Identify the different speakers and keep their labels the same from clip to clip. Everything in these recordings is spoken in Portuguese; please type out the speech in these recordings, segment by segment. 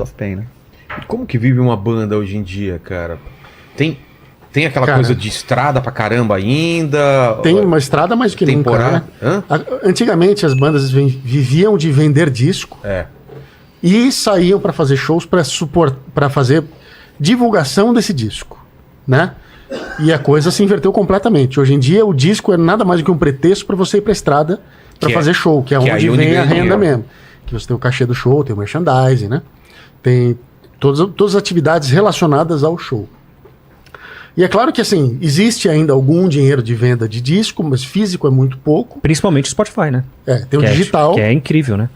Speaker 1: of Pain, né?
Speaker 2: E como que vive uma banda hoje em dia, cara? Tem aquela coisa de estrada pra caramba ainda?
Speaker 3: Tem uma estrada mais do que
Speaker 2: temporada,
Speaker 3: nunca, né? Antigamente as bandas viviam de vender disco e saíam para fazer shows para fazer divulgação desse disco, né? E a coisa se inverteu completamente. Hoje em dia o disco é nada mais do que um pretexto para você ir pra estrada para fazer show, que é onde vem a renda mesmo. Que você tem o cachê do show, tem o merchandising, né? Tem todas as atividades relacionadas ao show. E é claro que, assim, existe ainda algum dinheiro de venda de disco, mas físico é muito pouco.
Speaker 4: Principalmente o Spotify, né?
Speaker 3: Tem o digital.
Speaker 4: Que é incrível, né?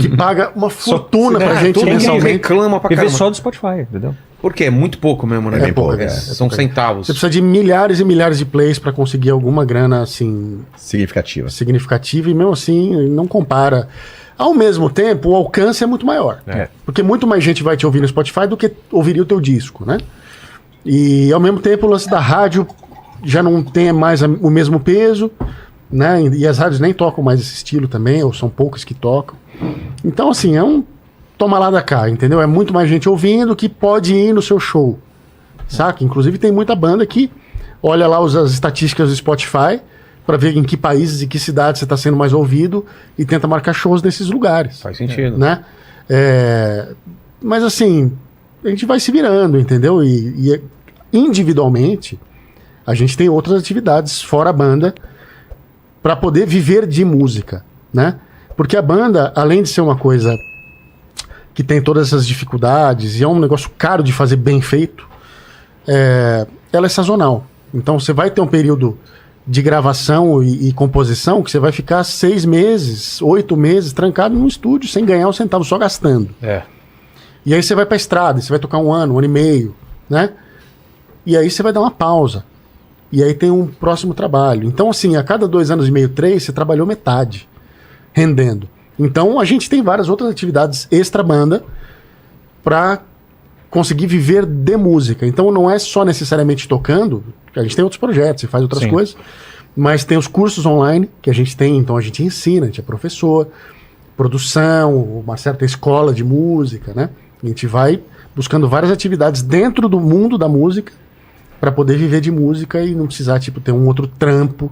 Speaker 3: Que paga uma fortuna pra gente mensalmente.
Speaker 2: Reclama pra caramba.
Speaker 4: Viver só do Spotify, entendeu?
Speaker 2: Porque é muito pouco mesmo, né? São centavos.
Speaker 3: Você precisa de milhares e milhares de plays pra conseguir alguma grana, assim...
Speaker 1: Significativa.
Speaker 3: E mesmo assim, não compara. Ao mesmo tempo, o alcance é muito maior. Porque muito mais gente vai te ouvir no Spotify do que ouviria o teu disco, né? E ao mesmo tempo o lance da rádio já não tem mais o mesmo peso, né? E as rádios nem tocam mais esse estilo também, ou são poucas que tocam. Então, assim, é um toma lá da cá, entendeu? É muito mais gente ouvindo que pode ir no seu show, saca? Inclusive tem muita banda que olha lá as estatísticas do Spotify para ver em que países e que cidades você está sendo mais ouvido e tenta marcar shows nesses lugares.
Speaker 2: Faz sentido.
Speaker 3: Né? Mas assim, a gente vai se virando, entendeu? E individualmente, a gente tem outras atividades fora a banda para poder viver de música, né? Porque a banda, além de ser uma coisa que tem todas essas dificuldades e é um negócio caro de fazer bem feito, ela é sazonal. Então você vai ter um período de gravação e composição que você vai ficar 6 meses, 8 meses trancado num estúdio sem ganhar um centavo, só gastando. E aí você vai pra estrada, você vai tocar 1 ano, 1 ano e meio, né? E aí você vai dar uma pausa. E aí tem um próximo trabalho. Então, assim, a cada 2 anos e meio, 3, você trabalhou metade, rendendo. Então, a gente tem várias outras atividades extra-banda para conseguir viver de música. Então, não é só necessariamente tocando, a gente tem outros projetos, você faz outras coisas, mas tem os cursos online que a gente tem, então a gente ensina, a gente é professor, produção, uma certa escola de música, né? A gente vai buscando várias atividades dentro do mundo da música para poder viver de música e não precisar, tipo, ter um outro trampo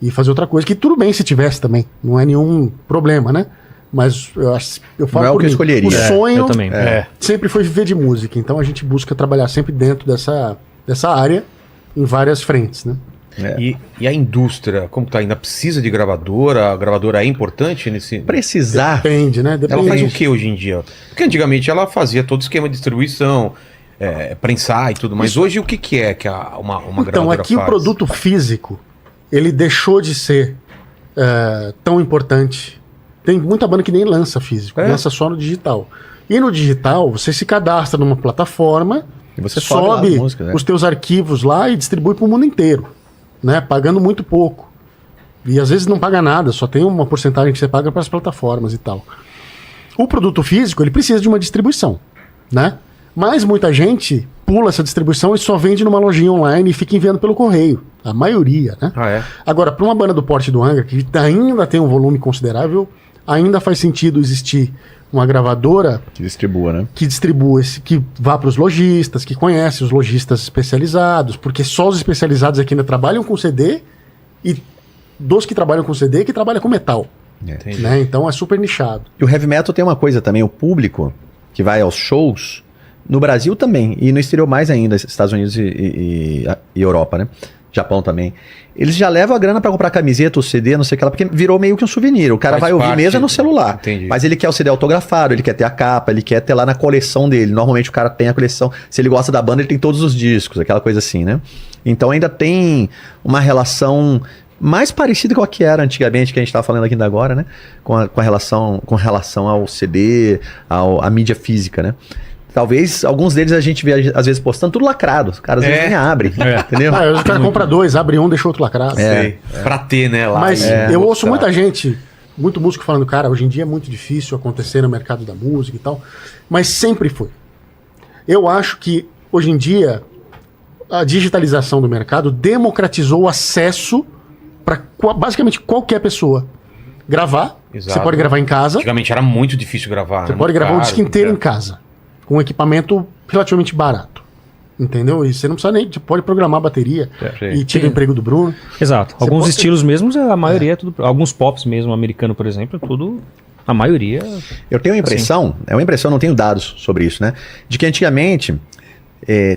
Speaker 3: e fazer outra coisa, que tudo bem se tivesse também, não é nenhum problema, né? Mas eu falo
Speaker 1: não é o que eu escolheria.
Speaker 3: O sonho
Speaker 4: eu também.
Speaker 3: sempre foi viver de música, então a gente busca trabalhar sempre dentro dessa área em várias frentes, né?
Speaker 2: E a indústria, como tá? Ainda precisa de gravadora? A gravadora é importante nesse...
Speaker 1: Precisar?
Speaker 3: Depende, né?
Speaker 2: Ela faz o que hoje em dia? Porque antigamente ela fazia todo o esquema de distribuição, prensar e tudo, mas hoje o que é que uma gravadora
Speaker 3: então, aqui
Speaker 2: faz?
Speaker 3: O produto físico, ele deixou de ser tão importante. Tem muita banda que nem lança físico, lança só no digital. E no digital, você se cadastra numa plataforma,
Speaker 1: e você
Speaker 3: sobe
Speaker 1: música, né?
Speaker 3: os teus arquivos lá e distribui para o mundo inteiro, né? Pagando muito pouco. E às vezes não paga nada, só tem uma porcentagem que você paga para as plataformas e tal. O produto físico, ele precisa de uma distribuição, né? Mas muita gente pula essa distribuição e só vende numa lojinha online e fica enviando pelo correio. A maioria, né? Agora, para uma banda do porte do Angra, que ainda tem um volume considerável, ainda faz sentido existir uma gravadora
Speaker 1: que distribua, né?
Speaker 3: Que distribua, que vá para os lojistas, que conhece os lojistas especializados, porque só os especializados aqui ainda trabalham com CD e dos que trabalham com CD que trabalham com metal. Né? Então é super nichado.
Speaker 1: E o heavy metal tem uma coisa também, o público que vai aos shows, no Brasil também, e no exterior mais ainda, Estados Unidos e Europa, né? Japão também. Eles já levam a grana pra comprar camiseta, o CD, não sei o que lá, porque virou meio que um souvenir. O cara vai ouvir mesmo no celular.
Speaker 2: Entendi.
Speaker 1: Mas ele quer o CD autografado, ele quer ter a capa, ele quer ter lá na coleção dele. Normalmente o cara tem a coleção. Se ele gosta da banda, ele tem todos os discos, aquela coisa assim, né? Então ainda tem uma relação mais parecida com a que era antigamente, que a gente estava falando aqui ainda agora, né? Com relação ao CD, à mídia física, né? Talvez alguns deles a gente vê, às vezes, postando tudo lacrado. Os caras às vezes nem abrem, entendeu?
Speaker 3: Os caras compram 2, abre um, deixa o outro lacrado.
Speaker 2: Pra ter, né? Lá
Speaker 3: mas eu ouço muita gente, muito músico falando, cara, hoje em dia é muito difícil acontecer no mercado da música e tal. Mas sempre foi. Eu acho que, hoje em dia, a digitalização do mercado democratizou o acesso para basicamente qualquer pessoa gravar
Speaker 2: Exato.
Speaker 3: Você pode gravar em casa,
Speaker 2: Antigamente era muito difícil gravar.
Speaker 3: você
Speaker 2: né?
Speaker 3: pode
Speaker 2: Muito
Speaker 3: gravar um
Speaker 2: caro,
Speaker 3: disco inteiro em
Speaker 2: né?
Speaker 3: casa, com um equipamento relativamente barato. Entendeu? E você não precisa nem. Você pode programar a bateria.
Speaker 2: Sei.
Speaker 3: E tira o emprego do Bruno.
Speaker 4: Exato.
Speaker 3: Você
Speaker 4: Alguns
Speaker 3: pode-
Speaker 4: estilos mesmos, a maioria é tudo. Alguns pops mesmo, americano, por exemplo, é tudo. A maioria.
Speaker 1: Eu tenho a impressão, é uma impressão, não tenho dados sobre isso, né? De que antigamente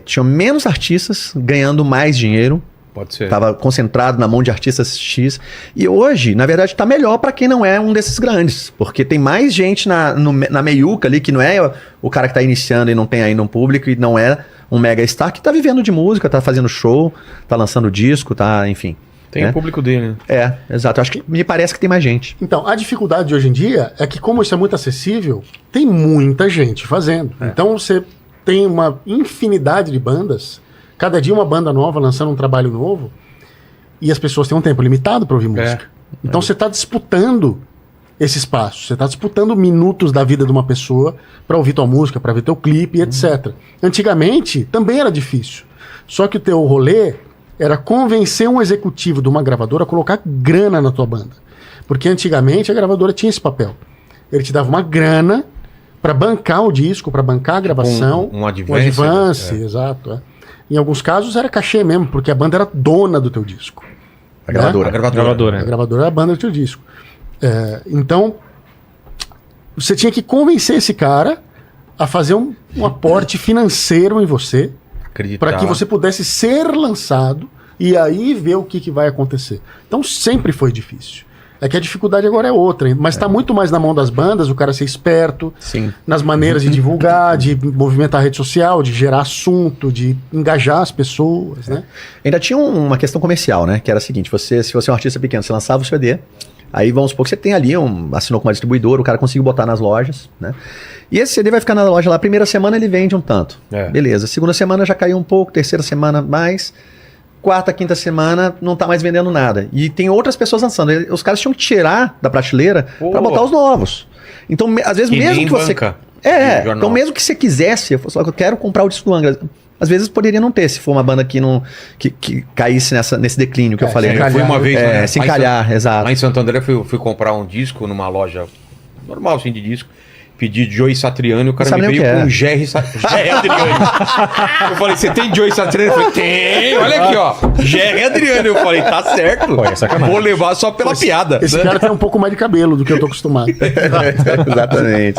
Speaker 1: tinham menos artistas ganhando mais dinheiro,
Speaker 2: Pode ser.
Speaker 1: estava concentrado na mão de artistas X. E hoje, na verdade, está melhor para quem não é um desses grandes, porque tem mais gente na meiuca ali, que não é o cara que está iniciando e não tem ainda um público, e não é um mega star, que está vivendo de música, está fazendo show, está lançando disco, tá, enfim.
Speaker 2: Tem
Speaker 1: né?
Speaker 2: o público dele, né?
Speaker 1: Exato. Eu acho que me parece que tem mais gente.
Speaker 3: Então, a dificuldade de hoje em dia é que, como isso é muito acessível, tem muita gente fazendo. Então, você tem uma infinidade de bandas, cada dia uma banda nova lançando um trabalho novo, e as pessoas têm um tempo limitado para ouvir música. Então, você está disputando esse espaço, você está disputando minutos da vida de uma pessoa para ouvir tua música, para ver teu clipe, etc. Antigamente, também era difícil. Só que o teu rolê era convencer um executivo de uma gravadora a colocar grana na tua banda. Porque antigamente a gravadora tinha esse papel. Ele te dava uma grana para bancar o disco, para bancar a gravação.
Speaker 2: Um advance,
Speaker 3: Exato. É. Em alguns casos era cachê mesmo, porque a banda era dona do teu disco.
Speaker 1: A gravadora.
Speaker 2: A gravadora.
Speaker 4: Gravadora.
Speaker 3: A gravadora era a banda do teu disco. Então, você tinha que convencer esse cara a fazer um aporte financeiro em você,
Speaker 2: Acreditar.
Speaker 3: para que você pudesse ser lançado e aí ver o que vai acontecer. Então sempre foi difícil. É que a dificuldade agora é outra, mas está muito mais na mão das bandas, o cara ser esperto,
Speaker 1: Sim.
Speaker 3: nas maneiras de divulgar, de movimentar a rede social, de gerar assunto, de engajar as pessoas, né?
Speaker 1: Ainda tinha uma questão comercial, né? Que era a seguinte: se você é um artista pequeno, você lançava o CD, aí vamos supor que você tem ali, assinou com uma distribuidora, o cara conseguiu botar nas lojas, né? E esse CD vai ficar na loja lá, a primeira semana ele vende um tanto. Beleza, segunda semana já caiu um pouco, terceira semana mais, quarta, quinta semana não tá mais vendendo nada. E tem outras pessoas lançando. Os caras tinham que tirar da prateleira para botar os novos. Então, às vezes,
Speaker 2: Que
Speaker 1: mesmo
Speaker 2: nem
Speaker 1: que você...
Speaker 2: banca
Speaker 1: É,
Speaker 2: de jornal.
Speaker 1: então mesmo que você quisesse, eu fosse lá, eu quero comprar o disco do Angra. Às vezes poderia não ter, se for uma banda que não que caísse nesse declínio que eu falei.
Speaker 3: se
Speaker 1: né?
Speaker 2: Eu fui uma vez, né?
Speaker 1: Se
Speaker 2: Lá em
Speaker 1: encalhar, exato.
Speaker 2: Lá em Santo André, fui comprar um disco numa loja normal, assim, de disco. Pedi Joey Satriani, o cara
Speaker 1: Não
Speaker 2: me
Speaker 1: sabe nem
Speaker 2: veio
Speaker 1: o que
Speaker 2: com
Speaker 1: é.
Speaker 2: Jerry Adriani. Eu falei, você tem Joey Satriani? Ele falou, tem, olha aqui, ó. Jerry Adriani. Eu falei, tá certo.
Speaker 4: Pô, é sacanagem.
Speaker 2: Vou levar só pela piada.
Speaker 3: Esse
Speaker 2: né?
Speaker 3: cara tem um pouco mais de cabelo do que eu tô acostumado.
Speaker 1: Exatamente.